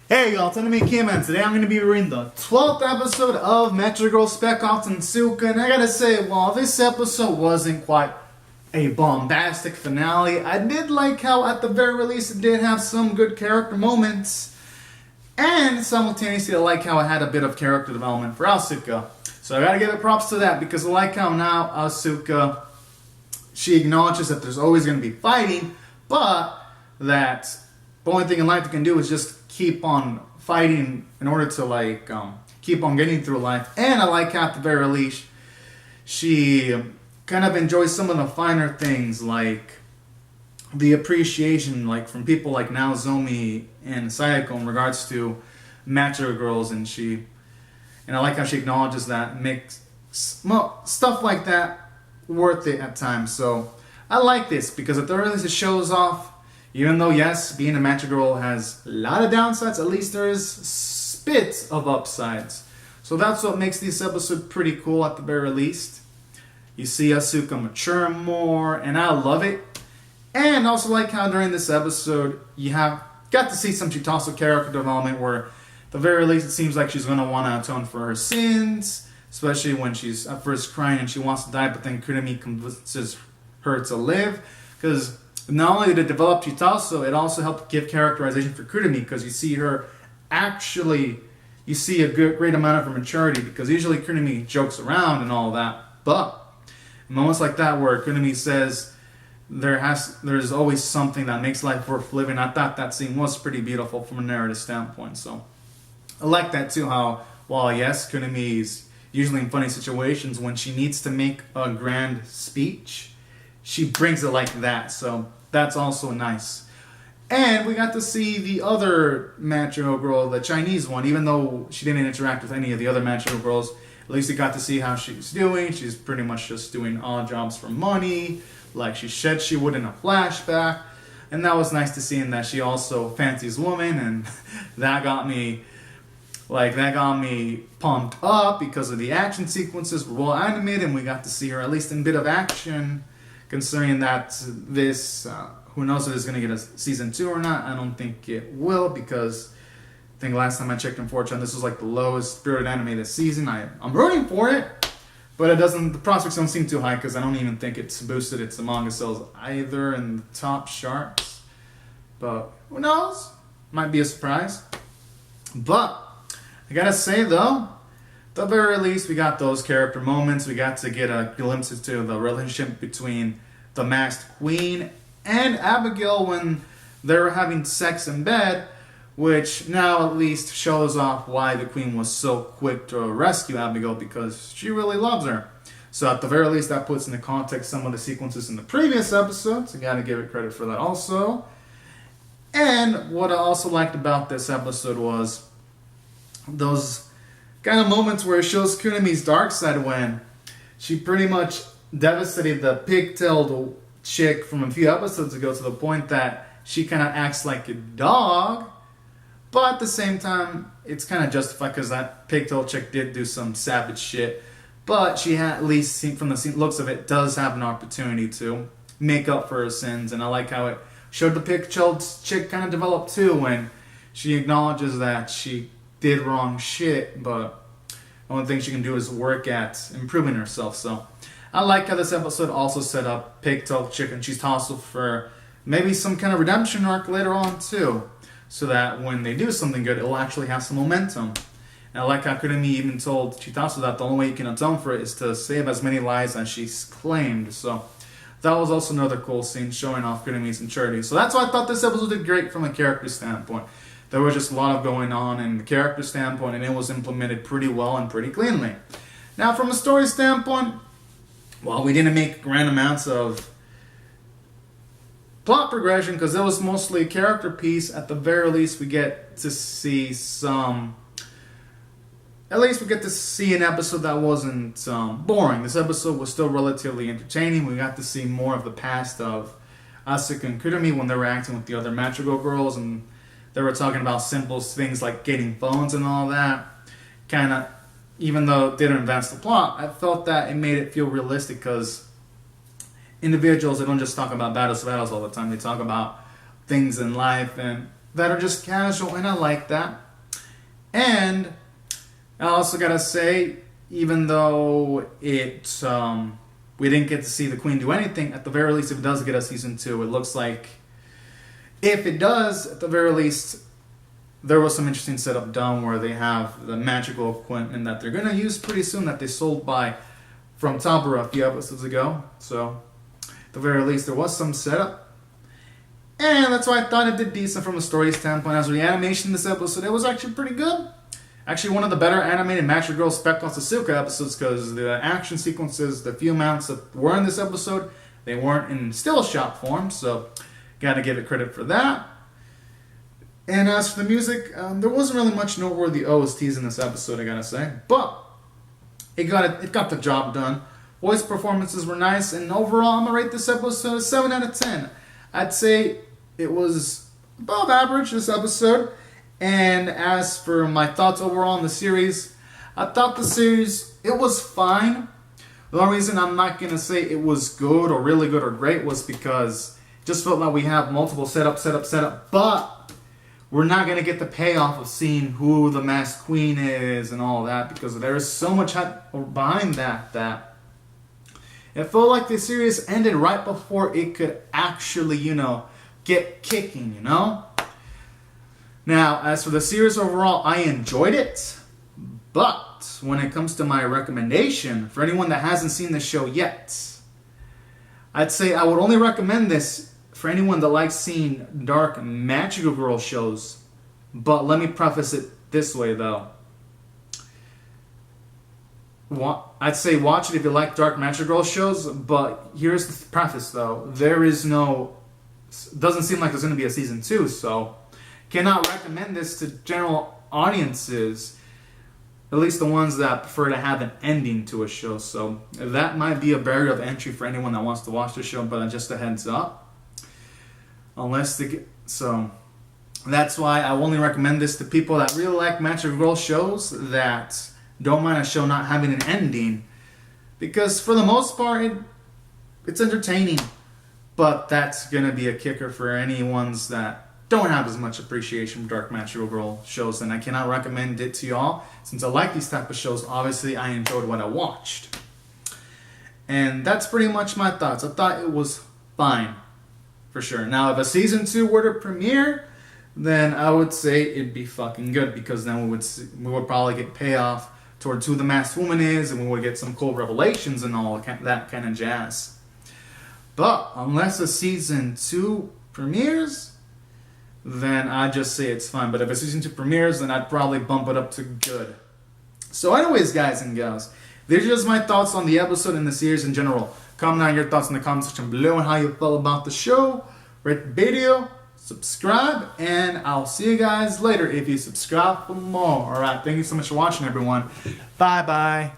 Hey y'all, it's me caveman. Today I'm going to be reading the 12th episode of Metro Girl Spec and Asuka, and I gotta say, while this episode wasn't quite a bombastic finale, I did like how at the very least it did have some good character moments, and simultaneously I like how it had a bit of character development for Asuka. So I gotta give it props to that, because I like how now Asuka, she acknowledges that there's always going to be fighting, but that the only thing in life you can do is just keep on fighting in order to keep on getting through life. And I like how at the very least she kind of enjoys some of the finer things, like the appreciation from people like Naozomi and Sayako in regards to macho girls, and I like how she acknowledges that, makes stuff like that worth it at times. So I like this because at the very least it shows off. Even though, yes, being a macho girl has a lot of downsides, at least there is spits of upsides. So that's what makes this episode pretty cool at the very least. You see Asuka mature more, and I love it. And also like how during this episode, you got to see some Chitasu character development where, at the very least, it seems like she's going to want to atone for her sins, especially when she's at first crying and she wants to die, but then Kurumi convinces her to live. Because not only did it develop Chitasu, it also helped give characterization for Kurumi, because you see a great amount of her maturity, because usually Kurumi jokes around and all that, but in moments like that where Kurumi says there's always something that makes life worth living, I thought that scene was pretty beautiful from a narrative standpoint. So I like that too, how while yes, Kurumi is usually in funny situations, when she needs to make a grand speech, she brings it like that. So that's also nice. And we got to see the other macho girl, the Chinese one, even though she didn't interact with any of the other macho girls. At least we got to see how she's doing. She's pretty much just doing odd jobs for money, like she said she would in a flashback. And that was nice to see, in that she also fancies women, and that got me pumped up, because of the action sequences were well animated, and we got to see her at least in a bit of action. Considering that this, who knows if it's going to get a season 2 or not. I don't think it will, because I think last time I checked on 4chan, this was like the lowest spirited anime this season. I'm rooting for it, but the prospects don't seem too high, because I don't even think it's boosted its manga sales either in the top charts. But who knows? Might be a surprise. But I gotta say though, at the very least, we got those character moments. We got to get a glimpse into the relationship between the Masked Queen and Abigail when they were having sex in bed, which now at least shows off why the Queen was so quick to rescue Abigail, because she really loves her. So at the very least, that puts into context some of the sequences in the previous episodes. I gotta give it credit for that also. And what I also liked about this episode was those kind of moments where it shows Kurumi's dark side, when she pretty much devastated the pigtailed chick from a few episodes ago, to the point that she kind of acts like a dog. But at the same time, it's kind of justified, because that pigtailed chick did do some savage shit. But she had, at least from the looks of it, does have an opportunity to make up for her sins. And I like how it showed the pigtailed chick kind of develop too, when she acknowledges that she did wrong shit, but the only thing she can do is work at improving herself. So I like how this episode also set up Pigtail Chick and Chitasu for maybe some kind of redemption arc later on too, so that when they do something good, it'll actually have some momentum. And I like how Kurumi even told Chitasu that the only way you can atone for it is to save as many lives as she's claimed. So that was also another cool scene showing off Kurumi's maturity. So that's why I thought this episode did great from a character standpoint. There was just a lot of going on in the character standpoint, and it was implemented pretty well and pretty cleanly. Now, from a story standpoint, well, we didn't make grand amounts of plot progression, because it was mostly a character piece. At the very least, we get to see an episode that wasn't boring. This episode was still relatively entertaining. We got to see more of the past of Asuka and Kurumi when they were acting with the other Machigo girls, and they were talking about simple things like getting phones and all that. Kind of, even though it didn't advance the plot, I felt that it made it feel realistic, because individuals, they don't just talk about battles all the time. They talk about things in life, and that are just casual, and I like that. And I also gotta say, even though it we didn't get to see the Queen do anything, at the very least, if it does get a season 2, it looks like if it does, at the very least, there was some interesting setup done where they have the magical equipment that they're gonna use pretty soon that they sold from Tabura a few episodes ago. So at the very least, there was some setup. And that's why I thought it did decent from a story standpoint. As for the animation in this episode, it was actually pretty good. Actually, one of the better animated Magic Girl Spec Asuka episodes, because the action sequences, the few amounts that were in this episode, they weren't in still shot form, so gotta give it credit for that. And as for the music, there wasn't really much noteworthy OSTs in this episode, I gotta say, but it got the job done. Voice performances were nice, and overall, I'm gonna rate this episode a 7 out of 10. I'd say it was above average, this episode. And as for my thoughts overall on the series, I thought the series, it was fine. The only reason I'm not going to say it was good or really good or great was because it just felt like we have multiple setup, but we're not going to get the payoff of seeing who the Masked Queen is and all that, because there is so much hype behind that it felt like the series ended right before it could actually, get kicking, Now, as for the series overall, I enjoyed it, but when it comes to my recommendation, for anyone that hasn't seen the show yet, I'd say I would only recommend this for anyone that likes seeing dark magical girl shows. But let me preface it this way, though. I'd say watch it if you like dark magical girl shows, but here's the preface, though. Doesn't seem like there's going to be a season 2, so cannot recommend this to general audiences, at least the ones that prefer to have an ending to a show. So that might be a barrier of entry for anyone that wants to watch the show, but just a heads up. So that's why I only recommend this to people that really like magical girl shows that don't mind a show not having an ending, because for the most part it's entertaining, but that's gonna be a kicker for any ones that don't have as much appreciation for dark magical girl shows. And I cannot recommend it to y'all, since I like these type of shows. Obviously I enjoyed what I watched, and that's pretty much my thoughts. I thought it was fine, for sure. Now if a season 2 were to premiere, then I would say it'd be fucking good, because then we would probably get payoff towards who the masked woman is, and we would get some cool revelations and all that kind of jazz. But unless a season 2 premieres, then I'd just say it's fine. But if a season 2 premieres, then I'd probably bump it up to good. So anyways, guys and gals, these are just my thoughts on the episode and the series in general. Comment down your thoughts in the comment section below and how you felt about the show. Rate the video, subscribe, and I'll see you guys later if you subscribe for more. Alright, thank you so much for watching, everyone. Bye-bye.